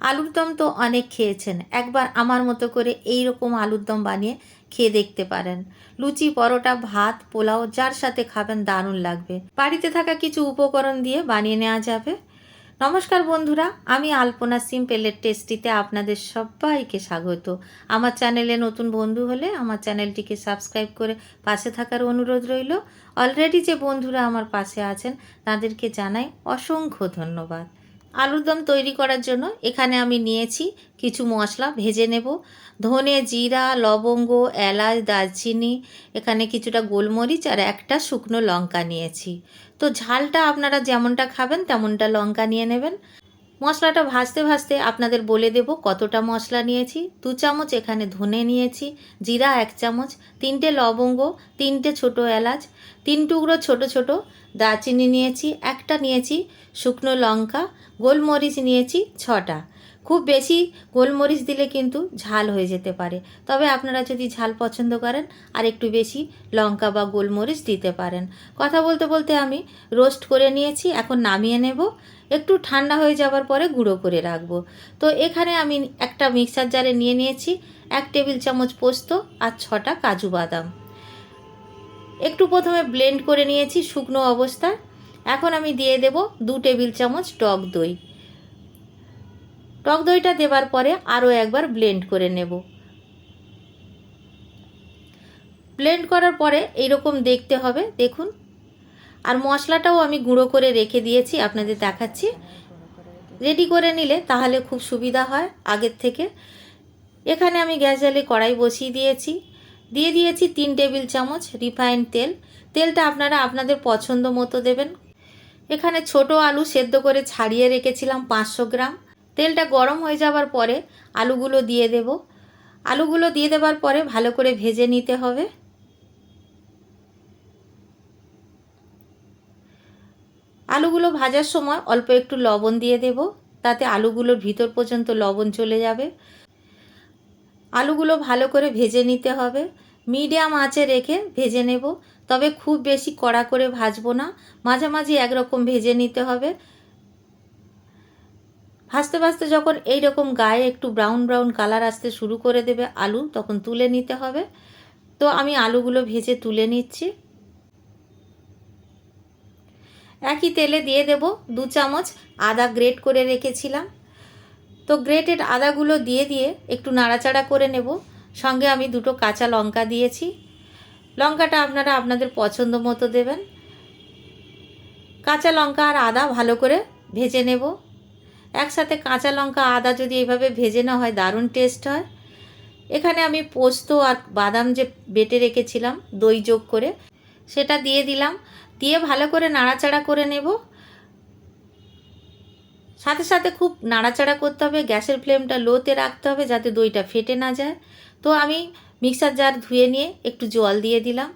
আলুর দম তো অনেক খেয়েছেন, একবার আমার মতো করে এই রকম আলুর দম বানিয়ে খেয়ে দেখতে পারেন। লুচি, পরোটা, ভাত, পোলাও যার সাথে খাবেন দারুণ লাগবে। বাড়িতে থাকা কিছু উপকরণ দিয়ে বানিয়ে নেওয়া যাবে। নমস্কার বন্ধুরা, আমি আলপনা সিম্পলের টেস্টিতে আপনাদের সবাইকে স্বাগত। আমার চ্যানেলে নতুন বন্ধু হলে আমার চ্যানেলটিকে সাবস্ক্রাইব করে পাশে থাকার অনুরোধ রইল। অলরেডি যে বন্ধুরা আমার পাশে আছেন তাদেরকে জানাই অসংখ্য ধন্যবাদ। আলুর দম তৈরি করার জন্য এখানে আমি নিয়েছি কিছু মশলা ভেজে নেব। ধনে, জিরা, লবঙ্গ, এলাচ, দারচিনি, এখানে কিছুটা গোলমরিচ আর একটা শুকনো লঙ্কা নিয়েছি। তো ঝালটা আপনারা যেমনটা খাবেন তেমনটা লঙ্কা নিয়ে নেবেন। মশলাটা ভাজতে ভাজতে আপনাদের বলে দেব কতটা মশলা নিয়েছি। 2 চামচ এখানে ধনে নিয়েছি, জিরা 1 চামচ, 3টে লবঙ্গ, 3টে ছোটো এলাচ, 3 টুকরো ছোটো ছোটো দারচিনি নিয়েছি, একটা নিয়েছি শুকনো লঙ্কা, গোলমরিচ নিয়েছি 6টা। খুব বেশি গোলমরিচ দিলে কিন্তু ঝাল হয়ে যেতে পারে, তবে আপনারা যদি ঝাল পছন্দ করেন আর একটু বেশি লঙ্কা বা গোলমরিচ দিতে পারেন। কথা বলতে বলতে আমি রোস্ট করে নিয়েছি, এখন নামিয়ে নেব। একটু ঠান্ডা হয়ে যাবার পরে গুঁড়ো করে রাখবো। তো এখানে আমি একটা মিক্সার জারে নিয়ে নিয়েছি 1 টেবিল চামচ পোস্ত আর 6টা কাজু বাদাম। একটু প্রথমে ব্লেন্ড করে নিয়েছি শুকনো অবস্থায়। এখন আমি দিয়ে দেব 2 টেবিল চামচ টক দই। টক দইটা দেবার পরে আরও একবার ব্লেন্ড করে নেব। ব্লেন্ড করার পরে এইরকম দেখতে হবে, দেখুন। আর মশলাটাও আমি গুঁড়ো করে রেখে দিয়েছি, আপনাদের দেখাচ্ছি। রেডি করে নিলে তাহলে খুব সুবিধা হয় আগের থেকে। এখানে আমি গ্যাস জ্বালিয়ে কড়াই বসিয়ে দিয়েছি, দিয়ে দিয়েছি 3 টেবিল চামচ রিফাইন্ড তেল। তেলটা আপনারা আপনাদের পছন্দ মতো দেবেন। এখানে ছোট আলু সেদ্ধ করে ছাড়িয়ে রেখেছিলাম 500 গ্রাম। তেলটা গরম হয়ে যাবার পরে আলুগুলো দিয়ে দেব। আলুগুলো দিয়ে দেবার পরে ভালো করে ভেজে নিতে হবে। আলুগুলো ভাজার সময় অল্প একটু লবণ দিয়ে দেব, তাতে আলুগুলোর ভিতর পর্যন্ত লবণ চলে যাবে। আলুগুলো ভালো করে ভেজে নিতে হবে, মিডিয়াম আঁচে রেখে ভেজে নেব, তবে খুব বেশি কড়া করে ভাজবো না, মাঝামাঝি একরকম ভেজে নিতে হবে। ভাজতে ভাজতে যখন এই রকম গায়ে একটু ব্রাউন ব্রাউন কালার আসতে শুরু করে দেবে আলু, তখন তুলে নিতে হবে। তো আমি আলুগুলো ভেজে তুলে নিচ্ছি। একই তেলে দিয়ে দেব 2 চামচ আদা গ্রেট করে রেখেছিলাম। তো গ্রেটেড আদাগুলো দিয়ে দিয়ে একটু নাড়াচাড়া করে নেব। সঙ্গে আমি 2টো কাঁচা লঙ্কা দিয়েছি। লঙ্কাটা আপনারা আপনাদের পছন্দ মতো দেবেন। কাঁচা লঙ্কা আর আদা ভালো করে ভেজে নেব। একসাথে কাঁচা লঙ্কা আদা যদি এইভাবে ভেজে নেওয়া হয় দারুণ টেস্ট হয়। এখানে আমি পোস্ত আর বাদাম যে বেটে রেখেছিলাম দই যোগ করে, সেটা দিয়ে দিলাম। দিয়ে ভালো করে নাড়াচাড়া করে নেব। সাথে সাথে খুব নাড়াচাড়া করতে হবে, গ্যাসের ফ্লেমটা লোতে রাখতে হবে যাতে দইটা ফেটে না যায়। তো আমি মিক্সার জার ধুয়ে নিয়ে একটু জল দিয়ে দিলাম,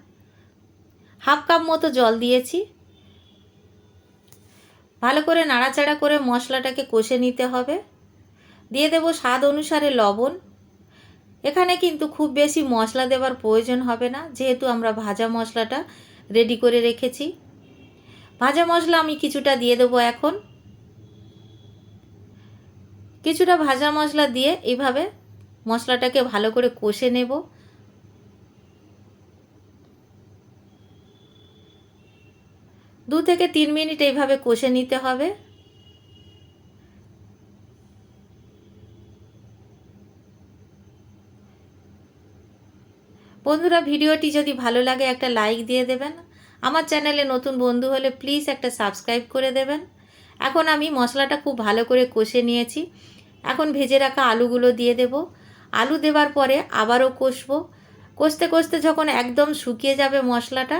1/2 কাপ মতো জল দিয়েছি। ভালো করে নাড়াচাড়া করে মশলাটাকে কষে নিতে হবে। দিয়ে দেব স্বাদ অনুসারে লবণ। এখানে কিন্তু খুব বেশি মশলা দেওয়ার প্রয়োজন হবে না, যেহেতু আমরা ভাজা মশলাটা রেডি করে রেখেছি। ভাজা মশলা আমি কিছুটা দিয়ে দেবো এখন। কিছুটা ভাজা মশলা দিয়ে এইভাবে মশলাটাকে ভালো করে কষে নেব। 2 থেকে 3 মিনিট এইভাবে কষে নিতে হবে। বন্ধুরা, ভিডিওটি যদি ভালো লাগে একটা লাইক দিয়ে দেবেন। আমার চ্যানেলে নতুন বন্ধু হলে প্লিজ একটা সাবস্ক্রাইব করে দেবেন। এখন আমি মশলাটা খুব ভালো করে কষে নিয়েছি। এখন ভেজে রাখা আলুগুলো দিয়ে দেব। আলু দেওয়ার পরে আবারও কষবো। কষতে কষতে যখন একদম শুকিয়ে যাবে মশলাটা,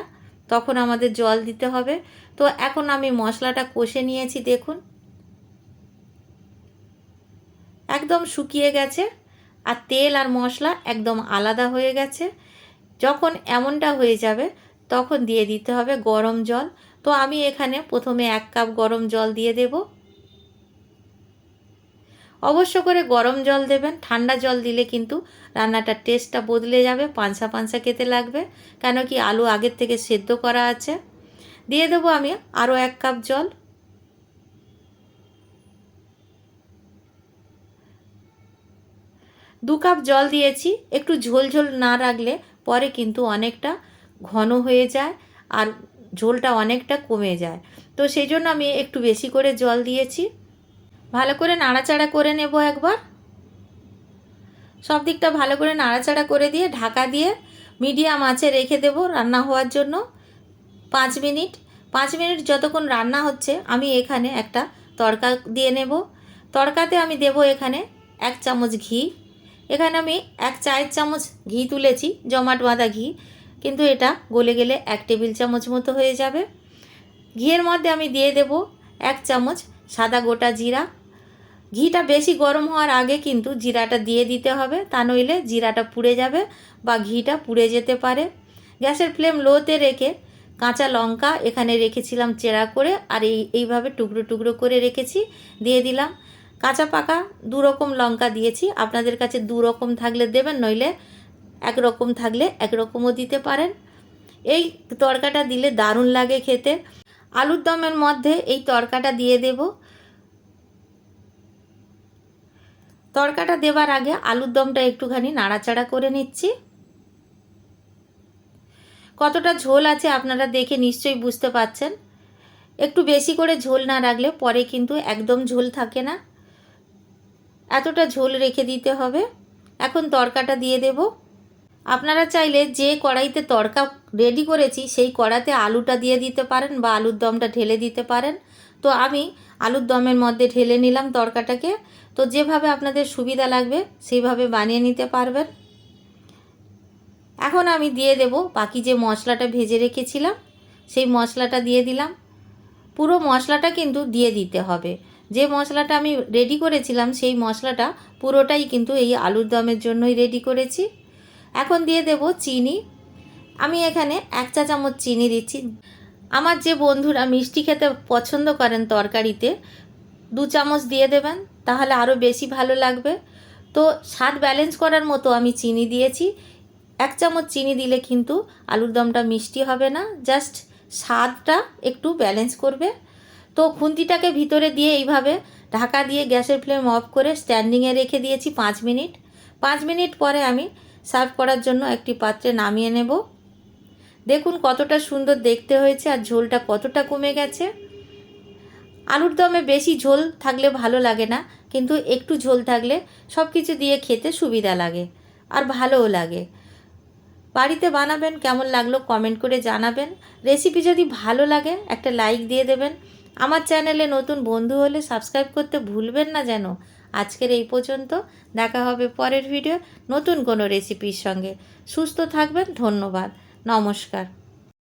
তখন আমাদের জল দিতে হবে। তো এখন আমি মশলাটা কষে নিয়েছি, দেখুন একদম শুকিয়ে গেছে আর তেল আর মশলা একদম আলাদা হয়ে গেছে। যখন এমনটা হয়ে যাবে তখন দিয়ে দিতে হবে গরম জল। তো আমি এখানে প্রথমে 1 কাপ গরম জল দিয়ে দেব। অবশ্য করে গরম জল দেবেন, ঠান্ডা জল দিলে কিন্তু রান্নাটার টেস্টটা বদলে যাবে, পানসা পানসা খেতে লাগবে, কেন কি আলু আগের থেকে সেদ্ধ করা আছে। দিয়ে দেবো আমি আরও 1 কাপ জল। 2 কাপ জল দিয়েছি। একটু ঝোল ঝোল না রাখলে পরে কিন্তু অনেকটা ঘন হয়ে যায় আর ঝোলটা অনেকটা কমে যায়। তো সেই জন্য আমি একটু বেশি করে জল দিয়েছি। ভালো করে নাড়াচাড়া করে নেব একবার। সব দিকটা ভালো করে নাড়াচাড়া করে দিয়ে ঢাকা দিয়ে মিডিয়াম আঁচে রেখে দেব রান্না হওয়ার জন্য 5 মিনিট। 5 মিনিট যতক্ষণ রান্না হচ্ছে আমি এখানে একটা তড়কা দিয়ে নেব। তড়কাতে আমি দেব এখানে 1 চামচ ঘি। এখানে আমি 1 চায়ের চামচ ঘি তুলেছি, জমাট বাঁধা ঘি, কিন্তু এটা গলে গেলে 1 টেবিল চামচ মতো হয়ে যাবে। ঘিয়ের মধ্যে আমি দিয়ে দেব 1 চামচ সাদা গোটা জিরা। ঘিটা বেশি গরম হওয়ার আগে কিন্তু জিরাটা দিয়ে দিতে হবে, তা নইলে জিরাটা পুড়ে যাবে বা ঘিটা পুড়ে যেতে পারে। গ্যাসের ফ্লেম লোতে রেখে কাঁচা লঙ্কা এখানে রেখেছিলাম চেরা করে, আর এইভাবে টুকরো টুকরো করে রেখেছি, দিয়ে দিলাম। কাঁচা পাকা 2 রকম লঙ্কা দিয়েছি, আপনাদের কাছে 2 রকম থাকলে দেবেন, নইলে 1 রকম থাকলে 1 রকমও দিতে পারেন। এই তড়কাটা দিলে দারুণ লাগে খেতে। আলুর দমের মধ্যে এই তড়কাটা দিয়ে দেব। তড়কাটা দেবার আগে আলুর দমটা একটুখানি নাড়াচাড়া করে নিচ্ছি। কতটা ঝোল আছে আপনারা দেখে নিশ্চয়ই বুঝতে পাচ্ছেন। একটু বেশি করে ঝোল না রাখলে পরে কিন্তু একদম ঝোল থাকে না, এতটা ঝোল রেখে দিতে হবে। এখন তড়কাটা দিয়ে দেব। আপনারা চাইলে যে কড়াইতে তড়কা রেডি করেছি সেই কড়াতে আলুটা দিয়ে দিতে পারেন বা আলুর দমটা ঢেলে দিতে পারেন। তো আমি আলুর দমের মধ্যে ঢেলে নিলাম তড়কাটাকে। তো যেভাবে আপনাদের সুবিধা লাগবে সেইভাবে বানিয়ে নিতে পারবেন। এখন আমি দিয়ে দেব বাকি যে মশলাটা ভেজে রেখেছিলাম, সেই মশলাটা দিয়ে দিলাম। পুরো মশলাটা কিন্তু দিয়ে দিতে হবে। যে মশলাটা আমি রেডি করেছিলাম সেই মশলাটা পুরোটাই কিন্তু এই আলুর দমের জন্যই রেডি করেছি। এখন দিয়ে দেব চিনি। আমি এখানে 1 চা চামচ চিনি দিচ্ছি। আমার যে বন্ধুরা মিষ্টি খেতে পছন্দ করেন তরকারিতে, 2 চামচ দিয়ে দেবেন, তাহলে আরও বেশি ভালো লাগবে। তো স্বাদ ব্যালেন্স করার মতো আমি চিনি দিয়েছি। 1 চামচ চিনি দিলে কিন্তু আলুর দমটা মিষ্টি হবে না, জাস্ট স্বাদটা একটু ব্যালেন্স করবে। তো খুন্তিটাকে ভিতরে দিয়ে এইভাবে ঢাকা দিয়ে গ্যাসের ফ্লেম অফ করে স্ট্যান্ডিংয়ে রেখে দিয়েছি 5 মিনিট। 5 মিনিট পরে আমি সার্ভ করার জন্য একটি পাত্রে নামিয়ে নেব। দেখুন কতটা সুন্দর দেখতে হয়েছে আর ঝোলটা কতটা কমে গেছে। আলুর দমে বেশি ঝোল থাকলে ভালো লাগে না, কিন্তু একটু ঝোল থাকলে সব কিছু দিয়ে খেতে সুবিধা লাগে আর ভালোও লাগে। বাড়িতে বানাবেন, কেমন লাগলো কমেন্ট করে জানাবেন। রেসিপি যদি ভালো লাগে একটা লাইক দিয়ে দেবেন। আমার চ্যানেলে নতুন বন্ধু হলে সাবস্ক্রাইব করতে ভুলবেন না যেন। আজকের এই পর্যন্ত, দেখা হবে পরের ভিডিও নতুন কোনো রেসিপির সঙ্গে। সুস্থ থাকবেন, ধন্যবাদ, নমস্কার।